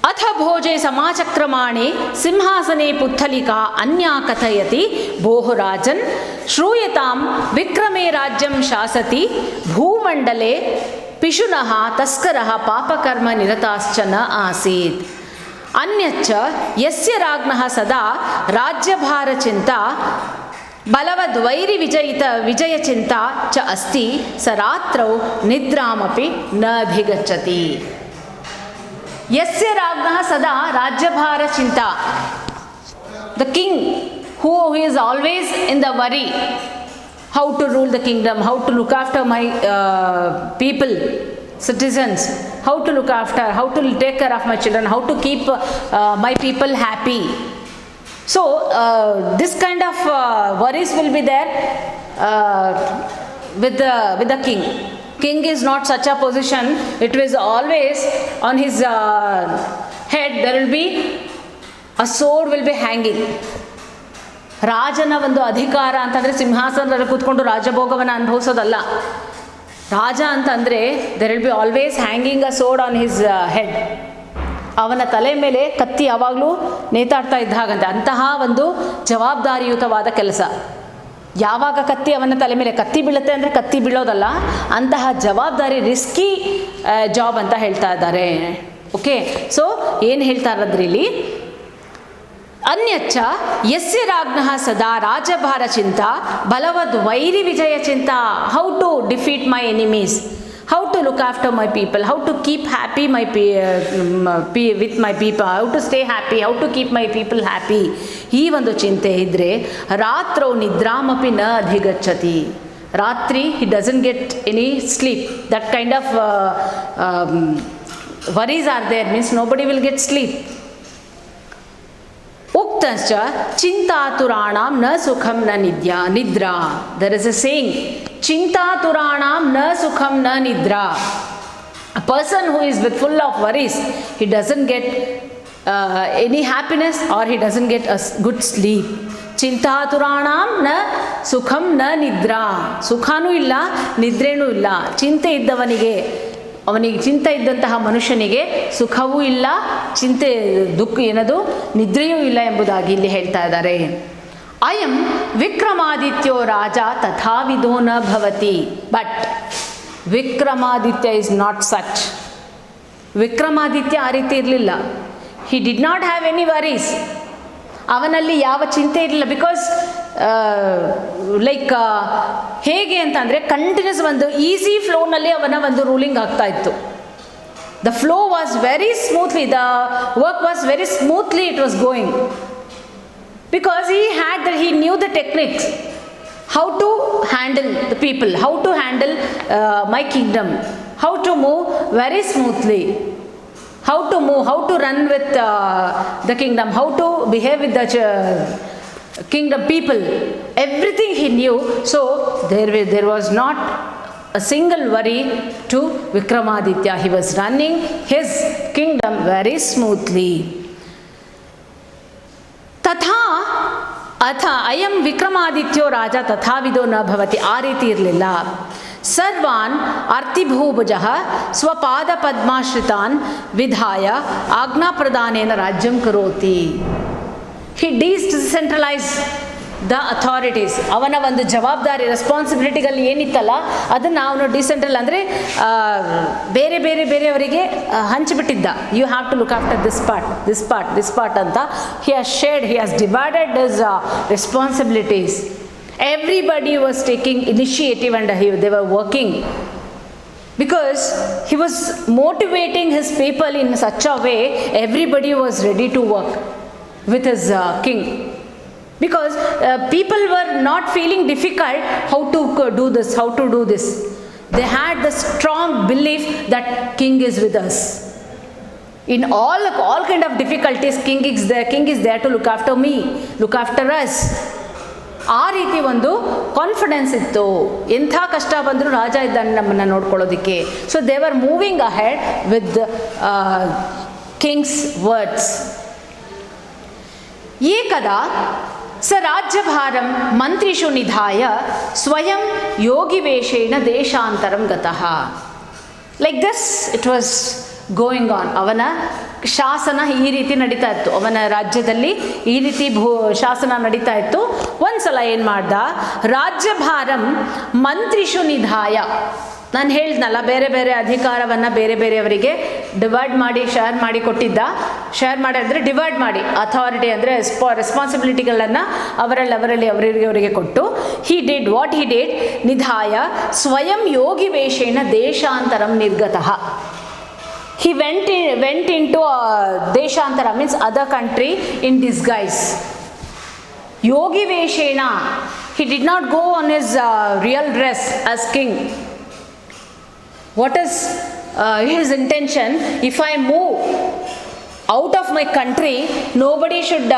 अथ भोजे समाचक्रमाणे सिंहासने पुत्तलिका अन्या कथयति भोः राजन् श्रूयतां विक्रमे राज्यं शासति भूमण्डले पिशुनः तस्करः पापकर्म निरताश्च न आसीत् अन्यच्च यस्य राज्ञः सदा राज्यभारचिन्ता बलवद्वैरिविजयचिन्ता च अस्ति स रात्रौ निद्रामपि न अधिगच्छति. यस्य राज्ञः सदा राज्यभार चिंता, the king who is always in the worry, how to rule the kingdom, how to look after my people, citizens, how to look after, how to take care of my children, how to keep my people happy. So this kind of worries will be there with the king. King is not such a position. It was always on his head there will be a sword will be hanging. ರಾಜನ ಒಂದು ಅಧಿಕಾರ ಅಂತಂದರೆ ಸಿಂಹಾಸನದಲ್ಲಿ ಕೂತ್ಕೊಂಡು ರಾಜಭೋಗವನ್ನು ಅನುಭವಿಸೋದಲ್ಲ. ರಾಜ ಅಂತಂದರೆ there will be always hanging a sword on his head. ಅವನ ತಲೆ ಮೇಲೆ ಕತ್ತಿ ಯಾವಾಗಲೂ ನೇತಾಡ್ತಾ ಇದ್ದ ಹಾಗಂತೆ. ಅಂತಹ ಒಂದು ಜವಾಬ್ದಾರಿಯುತವಾದ ಕೆಲಸ. ಯಾವಾಗ ಕತ್ತಿ ಅವನ ತಲೆ ಮೇಲೆ ಕತ್ತಿ ಬೀಳುತ್ತೆ ಅಂದರೆ ಕತ್ತಿ ಬೀಳೋದಲ್ಲ, ಅಂತಹ ಜವಾಬ್ದಾರಿ ರಿಸ್ಕಿ ಜಾಬ್ ಅಂತ ಹೇಳ್ತಾ ಇದ್ದಾರೆ. ಓಕೆ, ಸೊ ಏನು ಹೇಳ್ತಾ ಇರೋದ್ರಿ ಇಲ್ಲಿ? ಅನ್ಯಚ್ಚ ಯಸ್ಯ ರಾಜ್ಞಃ ಸದಾ ರಾಜಭಾರ ಚಿಂತಾ ಬಲವದ್ ವೈರಿ ವಿಜಯ ಚಿಂತಾ. How to defeat my enemies, how to look after my people, how to keep happy with my people, how to stay happy, how to keep my people happy. ಈ ಒಂದು ಚಿಂತೆ ಇದ್ದರೆ ರಾತ್ರೌ ನಿದ್ರಾಮಪಿ ನ ಅಧಿಗಚ್ಚತಿ. ರಾತ್ರಿ he doesn't get any sleep. That kind of worries are there, means nobody will get sleep. ಉಕ್ತಶ್ಚ ಚಿಂತಾತುರಾಣಾಂ ನ ಸುಖಂ ನ ನಿದ್ರಾ. There is a saying, ಚಿಂತಾತುರಾಣಾಂ ನ ಸುಖಂ ನ ನಿದ್ರಾ. A person who is with full of worries, he doesn't get any happiness or he doesn't get a good sleep. ಚಿಂತಾತುರಾಣಾಂ ನ ಸುಖಂ ನ ನಿದ್ರಾ. ಸುಖನೂ ಇಲ್ಲ, ನಿದ್ರೇನೂ ಇಲ್ಲ. ಚಿಂತೆ ಇದ್ದವನಿಗೆ, ಅವನಿಗೆ ಚಿಂತೆ ಇದ್ದಂತಹ ಮನುಷ್ಯನಿಗೆ ಸುಖವೂ ಇಲ್ಲ, ಚಿಂತೆ ದುಃಖ ಏನದು ನಿದ್ರೆಯೂ ಇಲ್ಲ ಎಂಬುದಾಗಿ ಇಲ್ಲಿ ಹೇಳ್ತಾ ಇದ್ದಾರೆ. ಅಯಂ ವಿಕ್ರಮಾದಿತ್ಯೋ ರಾಜ ತಥಾವಿಧೋ ನ ಭವತಿ. But Vikramaditya is not such. Vikramaditya ಆ ರೀತಿ ಇರಲಿಲ್ಲ. He did not have any worries. ಅವನಲ್ಲಿ ಯಾವ ಚಿಂತೆ ಇರಲಿಲ್ಲ. ಬಿಕಾಸ್ ಲೈಕ್ ಹೇಗೆ ಅಂತಂದರೆ ಕಂಟಿನ್ಯೂಸ್ ಒಂದು ಈಸಿ ಫ್ಲೋನಲ್ಲಿ ಅವನ ಒಂದು ರೂಲಿಂಗ್ ಆಗ್ತಾ ಇತ್ತು. The flow was very smoothly, the work was very smoothly it was going. Because he knew the techniques, how to handle the people, how to handle my kingdom, how to move very smoothly, how to move, how to run with the kingdom, how to behave with the kingdom people. Everything he knew. So there was not a single worry to Vikramaditya. He was running his kingdom very smoothly. ತಥಾ ಅಥ ಅಯಂ ವಿಕ್ರಮಾದಿತ್ಯೋ ರಾಜ ತಥಾವಿಧೋ ನ ಭವತಿ. ಆ ರೀತಿ ಇರಲಿಲ್ಲ. ಸರ್ವಾನ್ ಅರ್ಥಿಭೂಭುಜಃ ಸ್ವಪಾದ ಪದ್ಮಾಶ್ರಿತಾನ್ ವಿಧಾಯ ಆಜ್ಞಾಪ್ರದಾನೇನ ರಾಜ್ಯಂ ಕರೋತಿ. ಹಿ ಡಿಸೆಂಟ್ರಲೈಸ್ ದ ಅಥಾರಿಟೀಸ್. ಅವನ ಒಂದು ಜವಾಬ್ದಾರಿ, ರೆಸ್ಪಾನ್ಸಿಬಿಲಿಟಿಗಳು ಏನಿತ್ತಲ್ಲ ಅದನ್ನು ಅವನು ಡಿಸೆಂಟ್ರಲ್ ಅಂದರೆ ಬೇರೆ ಬೇರೆ ಬೇರೆಯವರಿಗೆ ಹಂಚಿಬಿಟ್ಟಿದ್ದ. You have to look after this part, this part, this part ಅಂತ he has shared, he has divided his responsibilities. Everybody was taking initiative and they were working. Because he was motivating his people in such a way, everybody was ready to work with his king. Because people were not feeling difficult how to do this, how to do this. They had the strong belief that king is with us. In all kind of difficulties, king is there to look after me, look after us. ಆ ರೀತಿ ಒಂದು confidence ಇತ್ತು. ಎಂಥ ಕಷ್ಟ ಬಂದರೂ ರಾಜ ಇದ್ದಾನೆ ನಮ್ಮನ್ನು ನೋಡ್ಕೊಳ್ಳೋದಕ್ಕೆ. So they were moving ahead with kings words. ಏಕದಾ ಸ ರಾಜ್ಯಭಾರಂ ಮಂತ್ರಿಷು ನಿಧಾಯ ಸ್ವಯಂ ಯೋಗಿವೇಷೇಣ ದೇಶಾಂತರಂ ಗತಃ. Like this it was going on. ಅವನ ಶಾಸನ ಈ ರೀತಿ ನಡೀತಾ ಇತ್ತು, ಅವನ ರಾಜ್ಯದಲ್ಲಿ ಈ ರೀತಿ ಶಾಸನ ನಡೀತಾ ಇತ್ತು. ಒಂದು ಸಲ ಏನು ಮಾಡ್ದ, ರಾಜ್ಯಭಾರಂ ಮಂತ್ರಿಷು ನಿಧಾಯ. ನಾನು ಹೇಳಿದ್ನಲ್ಲ, ಬೇರೆ ಬೇರೆ ಅಧಿಕಾರವನ್ನು ಬೇರೆ ಬೇರೆಯವರಿಗೆ ಡಿವೈಡ್ ಮಾಡಿ ಶೇರ್ ಮಾಡಿ ಕೊಟ್ಟಿದ್ದ. ಶೇರ್ ಮಾಡಿ ಅಂದರೆ ಡಿವೈಡ್ ಮಾಡಿ, ಅಥಾರಿಟಿ ಅಂದರೆ ರೆಸ್ಪಾನ್ಸಿಬಿಲಿಟಿಗಳನ್ನು ಅವರಿಗೆ ಕೊಟ್ಟು, he did what he did ನಿಧಾಯ ಸ್ವಯಂ ಯೋಗಿ ವೇಷೇಣ ದೇಶಾಂತರಂ ನಿರ್ಗತಃ. He went into Deshantara, means other country, in disguise. Yogi Veshena, he did not go on his real dress as king. What is his intention? If I move out of my country, nobody should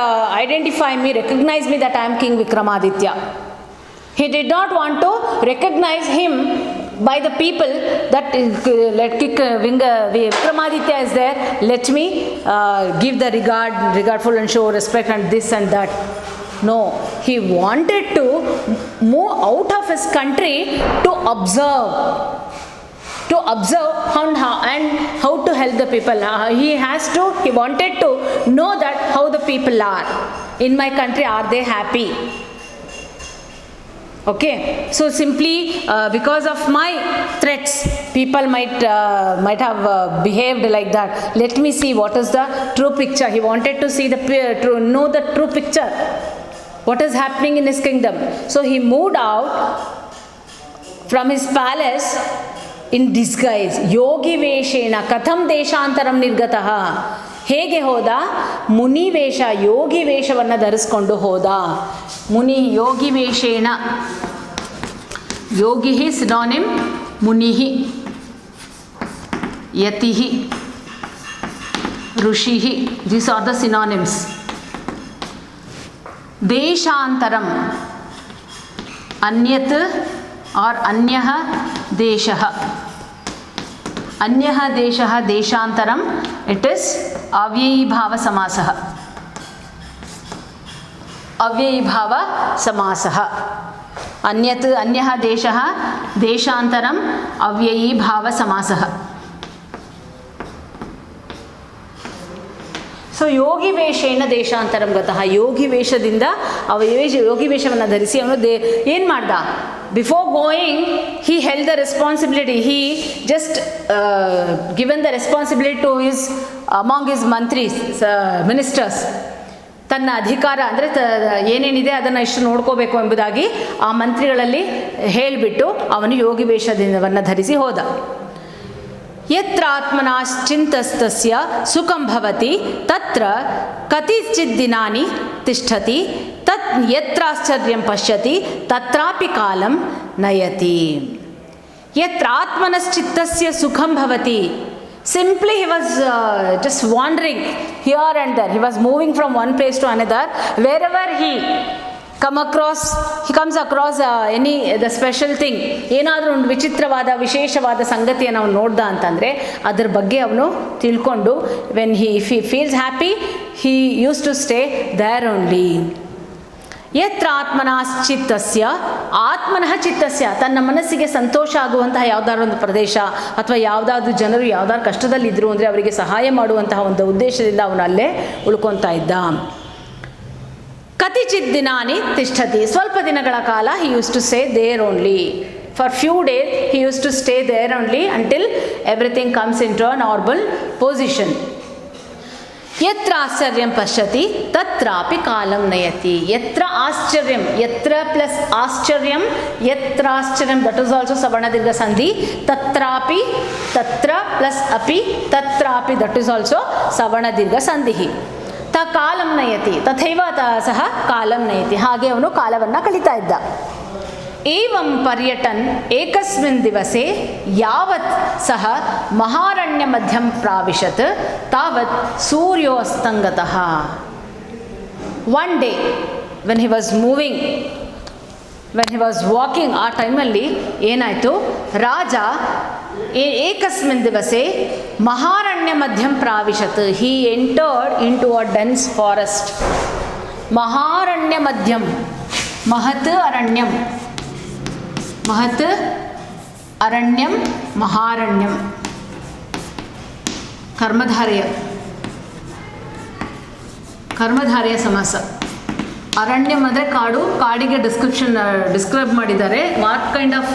identify me, recognize me that I am King Vikramaditya. He did not want to recognize him by the people that Vikramaditya is there, let me give the regardful and show respect and this and that. No, he wanted to move out of his country to observe and how to help the people. He wanted to know that how the people are in my country, are they happy? Okay, so simply because of my threats, people might have behaved like that. Let me see what is the true picture. He wanted to see know the true picture, what is happening in his kingdom. So he moved out from his palace in disguise. Yogi Veshena katham deshantaram nirgatah. ಹೇಗೆ ಹೋದ? ಮುನಿ ವೇಷ, ಯೋಗಿ ವೇಷವನ್ನು ಧರಿಸ್ಕೊಂಡು ಹೋದ. ಮುನಿ ಯೋಗಿ ವೇಷೇಣ, ಯೋಗಿ ಸಿನೋನಿಮ್ ಮುನಿ, ಯತಿ, ಋಷಿ, ದೀಸ್ ಆರ್ ದ ಸಿನೋನಿಮ್ಸ್. ದೇಶಾಂತರಂ ಅನ್ಯತ್ और अन्यः देशः. अन्यः देशः देशांतरम, इट इज अव्ययी भाव समासः. अव्ययी भाव समासः. अन्यत् अन्यः देशः देशांतरम अव्ययी भाव समासः. ಸೊ ಯೋಗಿ ವೇಷೇಣ ದೇಶಾಂತರಂ ಗತಃ. ಯೋಗಿ ವೇಷದಿಂದ ಯೋಗಿ ವೇಷವನ್ನು ಧರಿಸಿ ಅವನು ಏನು ಮಾಡ್ದ? Before going he held the responsibility. He just given the responsibility to his among his ಮಂತ್ರೀಸ್, ಮಿನಿಸ್ಟರ್ಸ್. ತನ್ನ ಅಧಿಕಾರ ಅಂದರೆ ಏನೇನಿದೆ ಅದನ್ನು ಇಷ್ಟು ನೋಡ್ಕೋಬೇಕು ಎಂಬುದಾಗಿ ಆ ಮಂತ್ರಿಗಳಲ್ಲಿ ಹೇಳಿಬಿಟ್ಟು ಅವನು ಯೋಗಿ ವೇಷವನ್ನು ಧರಿಸಿ ಹೋದ. ಯತ್ರ ಆತ್ಮನಾಶ್ಚಿಂತಸ್ತಸ್ಯ ಸುಖಂ ಭವತಿ ತತ್ರ ಕತಿಚಿತ್ ದಿನಾನಿ ತಿಷ್ಠತಿ ತತ್ ಯತ್ರಾಶ್ಚರ್ಯಂ ಪಶ್ಯತಿ ತತ್ರಾಪಿ ಕಾಲಂ ನಯತಿ. ಯತ್ರ ಆತ್ಮನಶ್ಚಿತ್ತಸ್ಯ ಸುಖಂ ಭವತಿ. Simply he was just wandering here and there. He was moving from one place to another. Wherever he comes across the special thing, ಏನಾದರೂ ಒಂದು ವಿಚಿತ್ರವಾದ ವಿಶೇಷವಾದ ಸಂಗತಿಯನ್ನು ಅವನು ನೋಡ್ದ ಅಂತಂದರೆ ಅದ್ರ ಬಗ್ಗೆ ಅವನು ತಿಳ್ಕೊಂಡು, if he feels happy, he used to stay there only. ಯತ್ರ ಆತ್ಮನಶ್ಚಿತ್ತಸ್ಯ, ಆತ್ಮನಃ ಚಿತ್ತಸ್ಯ, ತನ್ನ ಮನಸ್ಸಿಗೆ ಸಂತೋಷ ಆಗುವಂತಹ ಯಾವುದಾದ್ರು ಒಂದು ಪ್ರದೇಶ ಅಥವಾ ಯಾವುದಾದ್ರೂ ಜನರು ಯಾವುದಾದ್ರು ಕಷ್ಟದಲ್ಲಿದ್ದರು ಅಂದರೆ ಅವರಿಗೆ ಸಹಾಯ ಮಾಡುವಂತಹ ಒಂದು ಉದ್ದೇಶದಿಂದ ಅವನು ಅಲ್ಲೇ ಉಳ್ಕೊತಾ ಇದ್ದ. ಕತಿಚಿತ್ ದಿನಾನಿ ತಿಷ್ಠತಿ, ಸ್ವಲ್ಪ ದಿನಗಳ ಕಾಲ he used to stay there only. For few days he used to stay there only until everything comes into a normal position. ಯತ್ರ ಆಶ್ಚರ್ಯಂ ಪಶ್ಯತಿ ತತ್ರಾಪಿ ಕಾಲಂ ನಯತಿ. ಯತ್ರ ಆಶ್ಚರ್ಯಂ, ಯತ್ರ ಪ್ಲಸ್ ಆಶ್ಚರ್ಯಂ, ಯತ್ರಾಶ್ಚರ್ಯಂ, ದಟ್ ಇಸ್ ಆಲ್ಸೋ ಸವರ್ಣದೀರ್ಘ ಸಂಧಿ. ತತ್ರಾಪಿ, ತತ್ರ ಪ್ಲಸ್ ಅಪಿ, ತತ್ರಾಪಿ, ದಟ್ ಇಸ್ ಆಲ್ಸೋ ಸವರ್ಣದೀರ್ಘ ಸಂಧಿ. Column ನಯತಿ ತಥೈವ ಸಹ column ನಯತಿ. ಹಾಗೆ ಅವನು ಕಾಲವನ್ನು ಕಳೀತಾ ಇದ್ದ. ಏವಂ ಪರ್ಯಟನ್ ಏಕಸ್ಮಿನ್ ದಿವಸೆ ಯಾವತ್ ಸಹ ಮಹಾರಣ್ಯ ಮಧ್ಯಂ ಪ್ರಾವಿಶತ್ ತಾವತ್ ಸೂರ್ಯೋಸ್ತಂಗತಃ. One day when he was moving when he was walking ಆ ಟೈಮಲ್ಲಿ ಏನಾಯಿತು, ರಾಜ ಏಕಸ್ಮಿನ್ ದಿವಸೆ ಮಹಾರಣ್ಯ ಮಧ್ಯಂ ಪ್ರಾವಿಶತ್, he entered into a dense forest. ಮಹಾರಣ್ಯ ಮಧ್ಯಂ, ಮಹತ್ ಅರಣ್ಯಂ, ಮಹತ್ ಅರಣ್ಯಂ ಮಹಾರಣ್ಯಂ, ಕರ್ಮಧಾರೆಯ ಸಮಾಸ. ಅರಣ್ಯಂ ಅಂದರೆ ಕಾಡು, ಕಾಡಿಗೆ ಡಿಸ್ಕ್ರೈಬ್ ಮಾಡಿದ್ದಾರೆ. What kind of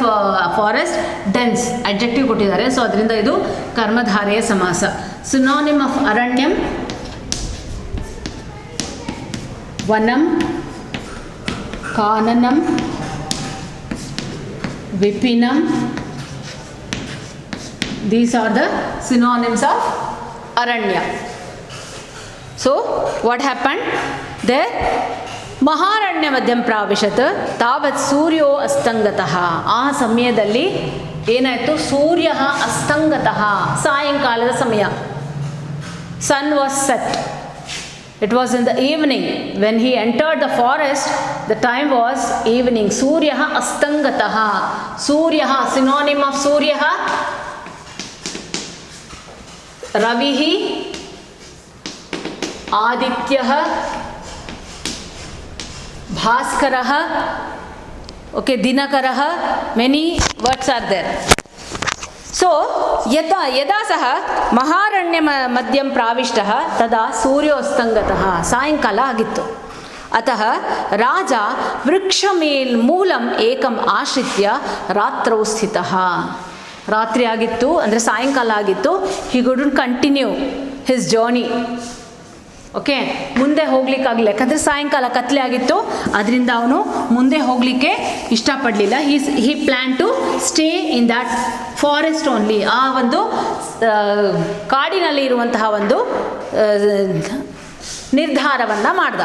forest? Dense adjective ಕೊಟ್ಟಿದ್ದಾರೆ. ಸೊ ಅದರಿಂದ ಇದು ಕರ್ಮಧಾರೆಯ ಸಮಾಸ. ಸಿನೋನಿಮ್ ಆಫ್ ಅರಣ್ಯಂ ವನಂ, ಕಾನನಂ, ವಿಪಿನಂ. These are the synonyms of aranya. So what happened there? ಮಹಾರಣ್ಯ ಮಧ್ಯಂ ಪ್ರಾವಿಶತ್ ತಾವತ್ ಸೂರ್ಯೋ ಅಸ್ತಂಗತಃ. ಆ ಸಮಯದಲ್ಲಿ ಏನಾಯಿತು, ಸೂರ್ಯ ಅಸ್ತಂಗತಃ, ಸಾಯಂಕಾಲದ ಸಮಯ. Sun was set. It was in the evening when he entered the forest. The time was evening. Surya astangatah. Surya, synonym of Surya, Ravihi, Adityah, Bhaskarah. Okay, Dinakarah. Many words are there. So ಯದಾ ಸಹ ಮಹಾರಣ್ಯ ಮಧ್ಯಂ ಪ್ರಾವಿಷ್ಟಃ ತದಾ ಸೂರ್ಯೋಸ್ತಂಗತಃ, ಸಾಯಂಕಾಲ ಆಗಿತ್ತು. ಅತಃ ರಾಜ ವೃಕ್ಷಮೂಲಂ ಏಕಂ ಆಶ್ರಿತ್ಯ ರಾತ್ರೌ ಸ್ಥಿತಃ. ರಾತ್ರಿ ಆಗಿತ್ತು ಅಂದರೆ ಸಾಯಂಕಾಲ ಆಗಿತ್ತು. He couldn't continue his journey. Okay, ಮುಂದೆ ಹೋಗ್ಲಿಕ್ಕಾಗಲಿಲ್ಲ, ಯಾಕಂದರೆ ಸಾಯಂಕಾಲ ಕತ್ಲೆ ಆಗಿತ್ತು. ಅದರಿಂದ ಅವನು ಮುಂದೆ ಹೋಗಲಿಕ್ಕೆ ಇಷ್ಟಪಡಲಿಲ್ಲ. He plan to stay in that forest only. ಆ ಒಂದು ಕಾಡಿನಲ್ಲಿ ಇರುವಂತಹ ಒಂದು ನಿರ್ಧಾರವನ್ನು ಮಾಡ್ದ.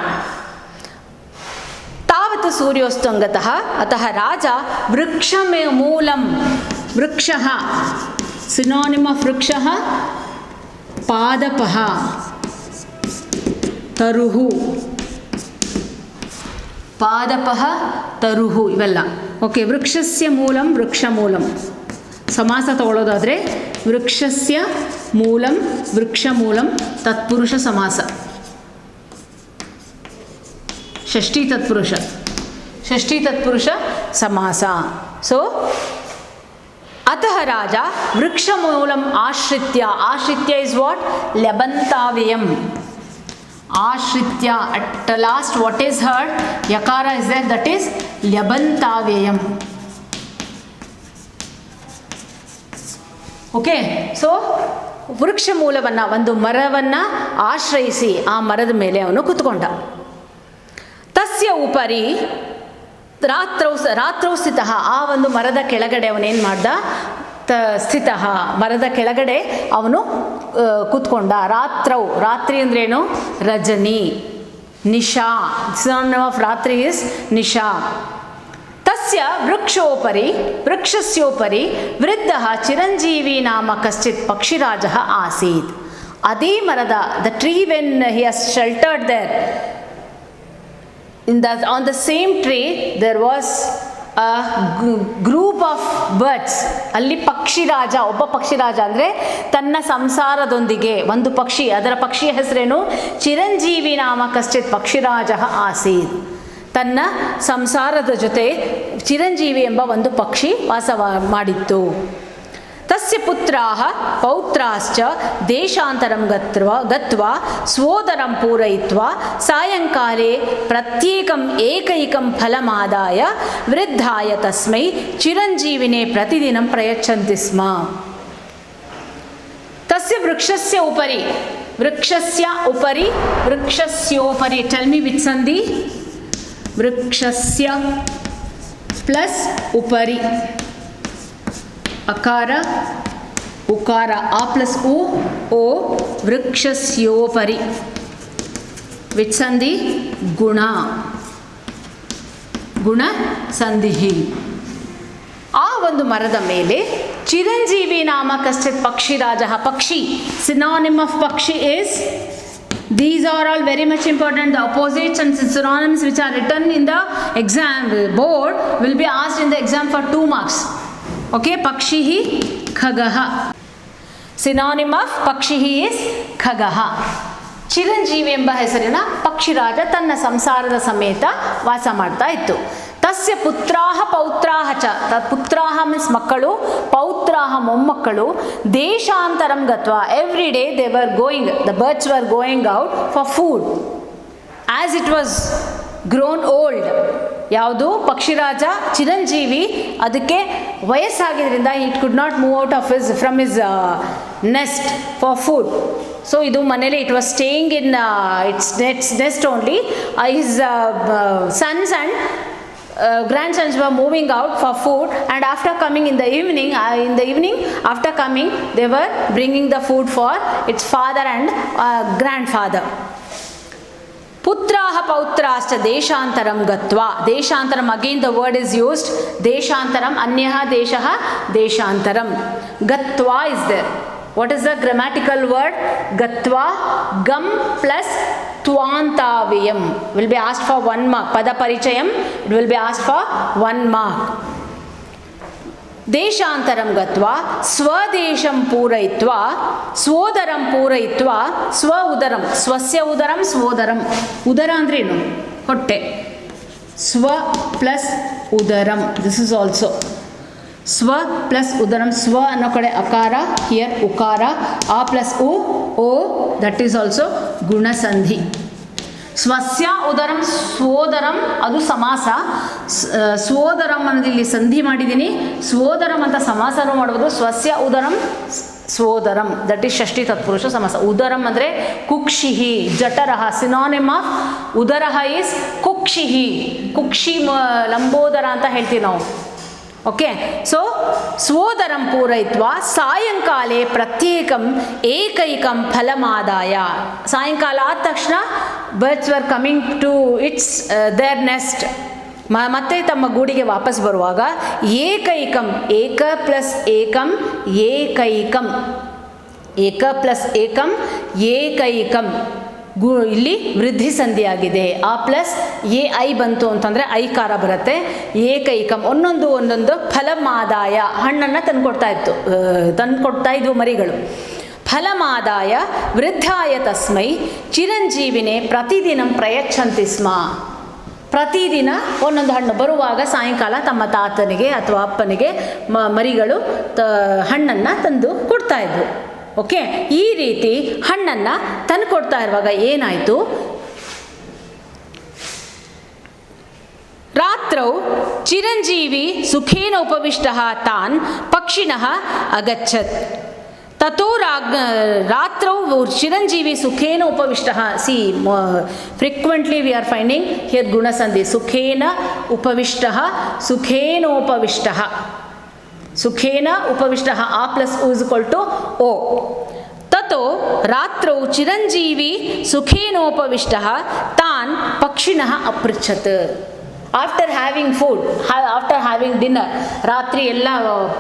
ತಾವತ್ ಸೂರ್ಯೋಸ್ತಂಗತಃ ಅತಃ ರಾಜ ವೃಕ್ಷಮೂಲಂ, ವೃಕ್ಷಃ ಸಿನೋನಿಮ್ ಆಫ್ ವೃಕ್ಷಃ ಪಾದಪಃ, ತರುಹು, ಪಾದಪಃ ತರುಹು ಇವೆಲ್ಲ. ಓಕೆ, ವೃಕ್ಷಸ್ಯ ಮೂಲಂ ವೃಕ್ಷಮೂಲಂ ಸಮಾಸ ತಗೊಳ್ಳೋದಾದರೆ ವೃಕ್ಷಸ್ಯ ಮೂಲಂ ವೃಕ್ಷಮೂಲಂ ತತ್ಪುರುಷ ಸಮಾಸ, ಷಷ್ಠಿ ತತ್ಪುರುಷ ಸಮಾಸ. ಸೊ ಅತಃ ರಾಜ ವೃಕ್ಷಮೂಲಂ ಆಶ್ರಿತ್ಯ, ಆಶ್ರಿತ್ಯ ಇಸ್ ವಾಟ್? ಲಬಂತಾವ್ಯಯಂ. ಆಶ್ರಿತ್ಯ, at last what is heard, yakara is there, that is ಲ್ಯಬಂತಾವ್ಯಯಂ. ಓಕೆ, ಸೊ ವೃಕ್ಷ ಮೂಲವನ್ನು, ಒಂದು ಮರವನ್ನು ಆಶ್ರಯಿಸಿ ಆ ಮರದ ಮೇಲೆ ಅವನು ಕುತ್ಕೊಂಡ. ತಸ್ಯ ಉಪರಿ ರಾತ್ರೌ ಸ್ಥಿತಃ, ಆ ಒಂದು ಮರದ ಕೆಳಗಡೆ ಅವನೇನು ಮಾಡ್ದ? ಸ್ಥಿತಃ, ಮರದ ಕೆಳಗಡೆ ಅವನು ಕೂತ್ಕೊಂಡ. ರಾತ್ರೌ, ರಾತ್ರಿ ಅಂದ್ರೇನು? ರಜನಿ, ನಿಶಾ. ಸಿನೋನಿಮ್ ಆಫ್ ರಾತ್ರಿ ಇಸ್ ನಿಶಾ. ತಸ್ಯ ವೃಕ್ಷಸ್ಯೋಪರಿ ವೃದ್ಧ ಚಿರಂಜೀವಿ ನಾಮ ಕಶ್ಚಿತ್ ಪಕ್ಷಿರಾಜ ಆಸೀತ್. ಅದೇ ಮರದ, the tree when he has sheltered there, on the same tree there was a group of birds. ಅಲ್ಲಿ ಪಕ್ಷಿರಾಜ, ಒಬ್ಬ ಪಕ್ಷಿರಾಜ ಅಂದರೆ ತನ್ನ ಸಂಸಾರದೊಂದಿಗೆ ಒಂದು ಪಕ್ಷಿ, ಅದರ ಪಕ್ಷಿಯ ಹೆಸರೇನು? ಚಿರಂಜೀವಿ ನಾಮ ಕಶ್ಚಿತ್ ಪಕ್ಷಿರಾಜ ಆಸೀತ್. ತನ್ನ ಸಂಸಾರದ ಜೊತೆ ಚಿರಂಜೀವಿ ಎಂಬ ಒಂದು ಪಕ್ಷಿ ವಾಸ ಮಾಡಿತ್ತು. ತಸ್ಯ ಪುತ್ರಾಃ ಪೌತ್ರಾಶ್ಚ ದೇಶಾಂತರಂ ಗತ್ವಾ ಸ್ವೋದರಂ ಪೂರಯಿತ್ವಾ ಸಾಯಂಕಾಲೇ ಪ್ರತ್ಯೇಕಂ ಏಕೈಕಂ ಫಲಮಾದಾಯ ವೃದ್ಧಾಯ ತಸ್ಮೈ ಚಿರಂಜೀವಿನೇ ಪ್ರತಿದಿನಂ ಪ್ರಯಚ್ಛಂತಿ ಸ್ಮ. ತಸ್ಯ ವೃಕ್ಷಸ್ಯೋಪರಿ ಟೆಲ್ ಮಿ ವಿಚ್ ಸಂಧಿ? ವೃಕ್ಷಸ್ಯ ಪ್ಲಸ್ ಉಪರಿ, ಅಕಾರ ಉಕಾರ, ಆ ಪ್ಲಸ್ ಉ ಓ, ವೃಕ್ಷಸ್ಯೋಪರಿ. ವಿಚ್ ಸಂಧಿ? ಗುಣ ಸಂಧಿ. ಆ ಒಂದು ಮರದ ಮೇಲೆ ಚಿರಂಜೀವಿ ನಾಮ ಕಶ್ಚಿತ್ ಪಕ್ಷಿರಾಜ, ಪಕ್ಷಿ, ಸಿನೋನಿಮ್ ಆಫ್ ಪಕ್ಷಿ is These are all very much important. The opposites and synonyms which are written in the exam board will be asked in the exam for 2 marks. Okay, Pakshihi, Khagaha. Synonym of Pakshihi is Khagaha. Chiranjeevi ಎಂಬ ಹೆಸರಿನ ಪಕ್ಷಿರಾಜ ತನ್ನ ಸಂಸಾರದ ಸಮೇತ ವಾಸ ಮಾಡ್ತಾ ಇತ್ತು. ತಸ್ಯ ಪುತ್ರಾಹ ಪೌತ್ರಾಹ ಚ, ಪುತ್ರಾಹ ಮೀನ್ಸ್ ಮಕ್ಕಳು, ಪೌತ್ರಾಹ ಮೊಮ್ಮಕ್ಕಳು, ದೇಶಾಂತರಂ ಗತ್ವ, every day they were going, the birds were going out for food as it was grown old. ಯಾವುದು ಪಕ್ಷಿರಾಜ ಚಿರಂಜೀವಿ, ಅದಕ್ಕೆ ವಯಸ್ಸಾಗಿದ್ದರಿಂದ it could not move out of from his nest for food. So ಇದು ಮನೇಲಿ it was staying in its nest only. His sons and grandsons were moving out for food, and after coming in the evening after coming they were bringing the food for its father and grandfather. Putraha pautrascha deshantaram gatva. Deshantaram, again the word is used. Deshantaram, anyaha deshaha deshantaram. Gatva is there. What is the grammatical word? Gatva, gam plus twantaviyam will be asked for 1 mark. Pada parichayam, it will be asked for 1 mark. ದೇಶಾಂತರಂ ಗತ್ವಾ ಸ್ವದೇಶಂ ಪೂರಯಿತ್ವಾ ಸ್ವೋದರಂ ಪೂರಯಿತ್ವಾ ಸ್ವ ಉದರಂ, ಸ್ವಸ್ಯ ಉದರಂ ಸ್ವೋದರಂ. ಉದರ ಅಂದ್ರೇನು? ಹೊಟ್ಟೆ. ಸ್ವ ಪ್ಲಸ್ ಉದರಂ, ದಿಸ್ ಇಸ್ ಆಲ್ಸೋ ಸ್ವ ಪ್ಲಸ್ ಉದರಂ. ಸ್ವ ಅನ್ನೋ ಕಡೆ ಅಕಾರ, ಹಿಯರ್ ಉಕಾರ. ಆ ಪ್ಲಸ್ ಉ, ಓ, ದಟ್ ಈಸ್ ಆಲ್ಸೋ ಗುಣಸಂಧಿ. ಸ್ವಸ್ಯ ಉದರಂ ಸ್ವೋದರಂ ಅದು ಸಮಾಸ. ಸ್ವೋದರಂ ಅನ್ನೋದು ಇಲ್ಲಿ ಸಂಧಿ ಮಾಡಿದ್ದೀನಿ. ಸ್ವೋದರಂ ಅಂತ ಸಮಾಸನೂ ಮಾಡ್ಬೋದು. ಸ್ವಸ್ಯ ಉದರಂ ಸ್ವೋದರಂ, ದಟ್ ಈಸ್ ಷಷ್ಠಿ ತತ್ಪುರುಷ ಸಮಾಸ. ಉದರಂ ಅಂದರೆ ಕುಕ್ಷಿಹಿ, ಜಠರಃ. ಸಿನಾನಿಮ್ ಆಫ್ ಉದರಃ ಈಸ್ ಕುಕ್ಷಿಹಿ. ಕುಕ್ಷಿ ಲಂಬೋದರ ಅಂತ ಹೇಳ್ತೀವಿ ನಾವು. ಓಕೆ, ಸೊ ಸ್ವೋದರಂ ಪೂರಯಿತ್ವ ಸಾಯಂಕಾಲೆ ಪ್ರತ್ಯೇಕಂ ಏಕೈಕಂ ಫಲಮಾದಾಯ. ಸಾಯಂಕಾಲ ಆದ ತಕ್ಷಣ birds were coming to its their nest. ಮತ್ತೆ ತಮ್ಮ ಗೂಡಿಗೆ ವಾಪಸ್ ಬರುವಾಗ ಏಕೈಕಂ, ಏಕ ಪ್ಲಸ್ ಏಕಂ ಏಕೈಕಂ, ಏಕ ಪ್ಲಸ್ ಏಕಂ ಏಕೈಕಂ. ಇಲ್ಲಿ ವೃದ್ಧಿ ಸಂಧಿಯಾಗಿದೆ. ಆ ಪ್ಲಸ್ ಎ ಐ ಬಂತು ಅಂತಂದರೆ ಐಕಾರ ಬರುತ್ತೆ. ಏಕೈಕಂ, ಒಂದೊಂದು ಫಲಮಾದಾಯ, ಹಣ್ಣನ್ನು ತಂದುಕೊಡ್ತಾ ಇದ್ವು ಮರಿಗಳು. ಫಲಮಾದಾಯ ವೃದ್ಧಾಯ ತಸ್ಮೈ ಚಿರಂಜೀವಿನೇ ಪ್ರತಿದಿನ ಪ್ರಯಚ್ಛಂತಿ ಸ್ಮ. ಪ್ರತಿದಿನ ಒಂದೊಂದು ಹಣ್ಣು ಬರುವಾಗ ಸಾಯಂಕಾಲ ತಮ್ಮ ತಾತನಿಗೆ ಅಥವಾ ಅಪ್ಪನಿಗೆ ಮರಿಗಳು ಹಣ್ಣನ್ನು ತಂದು ಕೊಡ್ತಾಯಿದ್ವು. ಓಕೆ, ಈ ರೀತಿ ಹಣ್ಣನ್ನು ತಂದು ಕೊಡ್ತಾ ಇರುವಾಗ ಏನಾಯಿತು, ರಾತ್ರೌ ಚಿರಂಜೀವಿ ಸುಖೇನ ಉಪವಿಷ್ಟಃ ತಾನ್ ಪಕ್ಷಿಣಃ ಅಗಚ್ಚತ್. ತಥೋ ರಾತ್ರೌ ಚಿರಂಜೀವಿ ಸುಖೇನ ಉಪವಿಷ್ಟಃ. See frequently we are finding here ಗುಣಸಂಧಿ. ಸುಖೇನ ಉಪವಿಷ್ಟಃ, ಸುಖೇನೋಪವಿಷ್ಟಃ, ಸುಖೇನ ಉಪವಿಷ್ಟಃ. ಆ ಪ್ಲಸ್ ಉ ಇಸ್ ಈಕ್ವಲ್ ಟು ಓ. ತಥೋ ರಾತ್ರೌ ಚಿರಂಜೀವಿ ಸುಖೇನೋಪವಿಷ್ಟಃ ತಾನ್ ಪಕ್ಷಿಣಃ ಅಪೃಚ್ಛತ್. After having food, after having dinner, ರಾತ್ರಿ ಎಲ್ಲ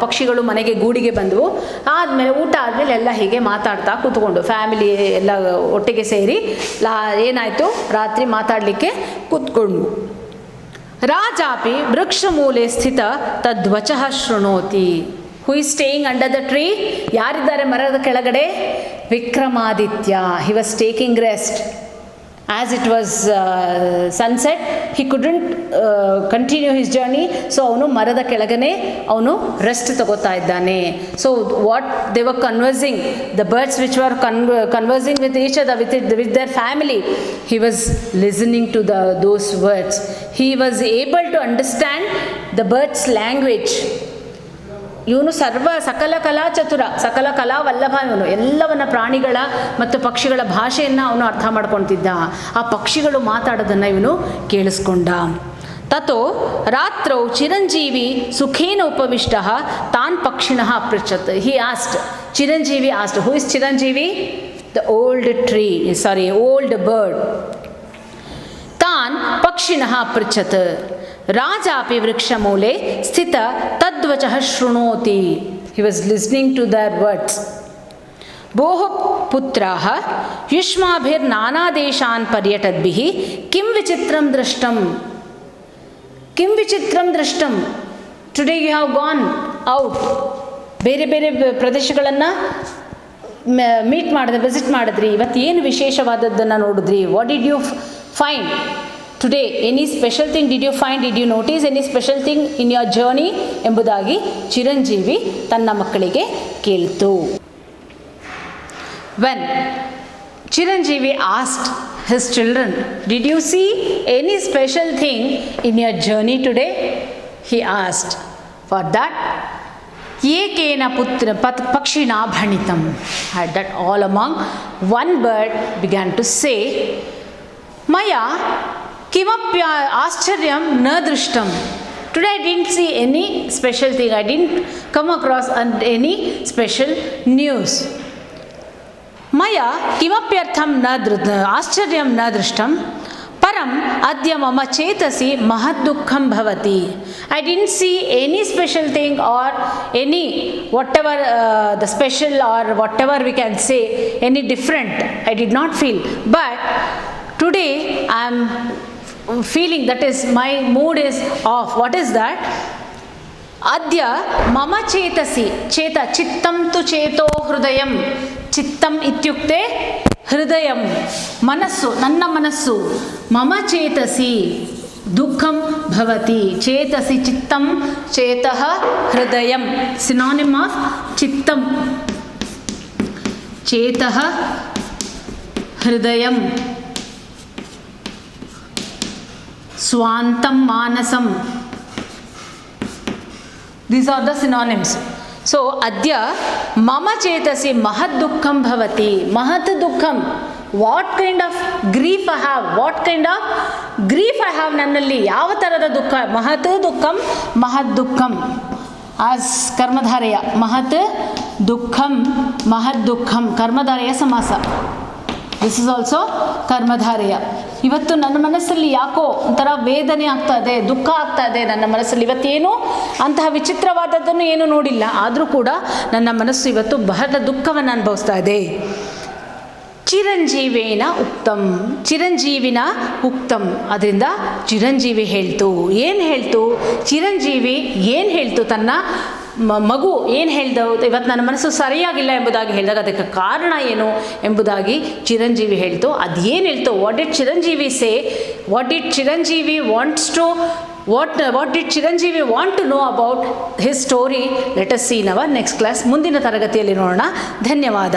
ಪಕ್ಷಿಗಳು ಮನೆಗೆ ಗೂಡಿಗೆ ಬಂದವು. ಆದಮೇಲೆ ಊಟ ಆದಮೇಲೆ ಎಲ್ಲ ಹೀಗೆ ಮಾತಾಡ್ತಾ ಕೂತ್ಕೊಂಡು ಫ್ಯಾಮಿಲಿ ಎಲ್ಲ ಒಟ್ಟಿಗೆ ಸೇರಿ ಏನಾಯಿತು, ರಾತ್ರಿ ಮಾತಾಡಲಿಕ್ಕೆ ಕೂತ್ಕೊಂಡು. ರಾಜಾಪಿ ವೃಕ್ಷಮೂಲೆ ಸ್ಥಿತ ತದ್ವಚಃ ಶೃಣೋತಿ. Who is staying under the tree? ಯಾರಿದ್ದಾರೆ ಮರದ ಕೆಳಗಡೆ? Vikramaditya. He was taking rest. As it was sunset, he couldn't continue his journey. So ಅವನು ಮರದ ಕೆಳಗನೆ ಅವನು ರೆಸ್ಟ್ ತಗೋತಾ ಇದ್ದಾನೆ. So what they were conversing, the birds which were conversing with each other, with their family, he was listening to those words. He was able to understand the birds' language. ಇವನು ಸಕಲ ಕಲಾ ಚತುರ, ಸಕಲ ಕಲಾ ವಲ್ಲಭ. ಇವನು ಎಲ್ಲವನ್ನ ಪ್ರಾಣಿಗಳ ಮತ್ತು ಪಕ್ಷಿಗಳ ಭಾಷೆಯನ್ನು ಅವನು ಅರ್ಥ ಮಾಡ್ಕೊತಿದ್ದ. ಆ ಪಕ್ಷಿಗಳು ಮಾತಾಡೋದನ್ನು ಇವನು ಕೇಳಿಸ್ಕೊಂಡ. ತಥೋ ರಾತ್ರೌ ಚಿರಂಜೀವಿ ಸುಖೇನ ಉಪವಿಷ್ಟಃ ತಾನ್ ಪಕ್ಷಿಣಃ ಅಪೃಚ್ಛತ್. He asked, Chiranjeevi asked. Who is Chiranjeevi? The old bird. ತಾನ್ ಪಕ್ಷಿಣಃ ಅಪೃಚ್ಛತ್. ರಾಜಾಪಿ ವೃಕ್ಷಮೂಲೆ ಸ್ಥಿತ ತದ್ವಚಃ ಶೃಣೋತಿ. He was listening to their words. ಭೋಃ ಪುತ್ರಾಃ ಯುಷ್ಮಾಭಿರ್ನಾನಾದೇಶಾನ್ ಪರ್ಯಟದ್ಭಿಃ ಕಿಂ ವಿಚಿತ್ರಂ ದೃಷ್ಟಂ. ಕಿಂ ವಿಚಿತ್ರಂ ದೃಷ್ಟಂ. Today you have gone out. ಬೇರೆ ಬೇರೆ ಪ್ರದೇಶಗಳನ್ನು ವಿಸಿಟ್ ಮಾಡಿದ್ರಿ. ಇವತ್ತು ಏನು ವಿಶೇಷವಾದದ್ದನ್ನು ನೋಡಿದ್ರಿ? What did you find today? Any special thing did you find? Did you notice any special thing in your journey ಎಂಬುದಾಗಿ ಚಿರಂಜೀವಿ ತನ್ನ ಮಕ್ಕಳಿಗೆ ಕೇಳ್ತು. When Chiranjeevi asked his children, did you see any special thing in your journey today? He asked. For that, ekena putra pakshina bhanitam. At that, all among one bird began to say, Maya kimapya ascharya na drishtam. Today I didn't see any special thing. I didn't come across any special news. ಮಯಾ ಕಿಮಪ್ಯರ್ಥಂ ಆಶ್ಚರ್ಯಂ ನ ದೃಷ್ಟಂ ಪರಂ ಅದ್ಯ ಮಮ ಚೇತಸಿ ಮಹದ್ ದುಃಖಂ ಭವತಿ. I didn't see any special thing or any whatever the special or whatever we can say any different. I did not feel, but today I am feeling that is my mood is off. What is that? ಅದ್ಯ ಮಮ ಚೇತಸಿ. ಚೇತ ಚಿತ್ತಂ ತು ಚೇತೋ ಹೃದಯಂ. ಚಿತ್ತಂ ಇತ್ಯುಕ್ತೆ ಹೃದಯಂ, ಮನಸ್ಸು, ನನ್ನ ಮನಸ್ಸು. ಮಮ ಚೇತಸಿ ದುಃಖಂ ಭವತಿ. ಚೇತಸಿ ಚಿತ್ತಂ, ಚೇತಃ ಹೃದಯಂ. ಸಿನಾನಿಮ್ ಆಫ್ ಚಿತ್ತಂ. ಚೇತಃ ಹೃದಯಂ. ಸ್ವಾಂತಂ ಮಾನಸಂ. These are the synonyms. So, adya mama chetasi mahad dukkham bhavati. Mahat dukkham. What kind of grief I have? What kind of grief I have nannalli? Yava tarada dukkha? Mahat dukkham, mahad dukkham. As karmadharaya. Mahat dukkham, mahad dukkham. Karmadharaya samasa. This is also ಕರ್ಮಧಾರೆಯ. ಇವತ್ತು ನನ್ನ ಮನಸ್ಸಲ್ಲಿ ಯಾಕೋ ಒಂಥರ ವೇದನೆ ಆಗ್ತಾ ಇದೆ, ದುಃಖ ಆಗ್ತಾ ಇದೆ ನನ್ನ ಮನಸ್ಸಲ್ಲಿ. ಇವತ್ತೇನು ಅಂತಹ ವಿಚಿತ್ರವಾದದ್ದನ್ನು ಏನು ನೋಡಿಲ್ಲ, ಆದರೂ ಕೂಡ ನನ್ನ ಮನಸ್ಸು ಇವತ್ತು ಬಹಳ ದುಃಖವನ್ನು ಅನುಭವಿಸ್ತಾ ಇದೆ. ಚಿರಂಜೀವೇನ ಉಕ್ತಂ. ಚಿರಂಜೀವಿನ ಉಕ್ತಂ. ಅದರಿಂದ ಚಿರಂಜೀವಿ ಹೇಳ್ತು. ಏನು ಹೇಳ್ತು? ಚಿರಂಜೀವಿ ಏನು ಹೇಳ್ತು? ತನ್ನ ಮಗು ಏನು ಹೇಳ್ದವು? ಇವತ್ತು ನನ್ನ ಮನಸ್ಸು ಸರಿಯಾಗಿಲ್ಲ ಎಂಬುದಾಗಿ ಹೇಳಿದಾಗ ಅದಕ್ಕೆ ಕಾರಣ ಏನು ಎಂಬುದಾಗಿ ಚಿರಂಜೀವಿ ಹೇಳ್ತು. ಅದು ಏನು ಹೇಳ್ತು? What did Chiranjeevi say? What did Chiranjeevi wants to what did Chiranjeevi want to know about his story? Let us see in our next class. ಮುಂದಿನ ತರಗತಿಯಲ್ಲಿ ನೋಡೋಣ. ಧನ್ಯವಾದ.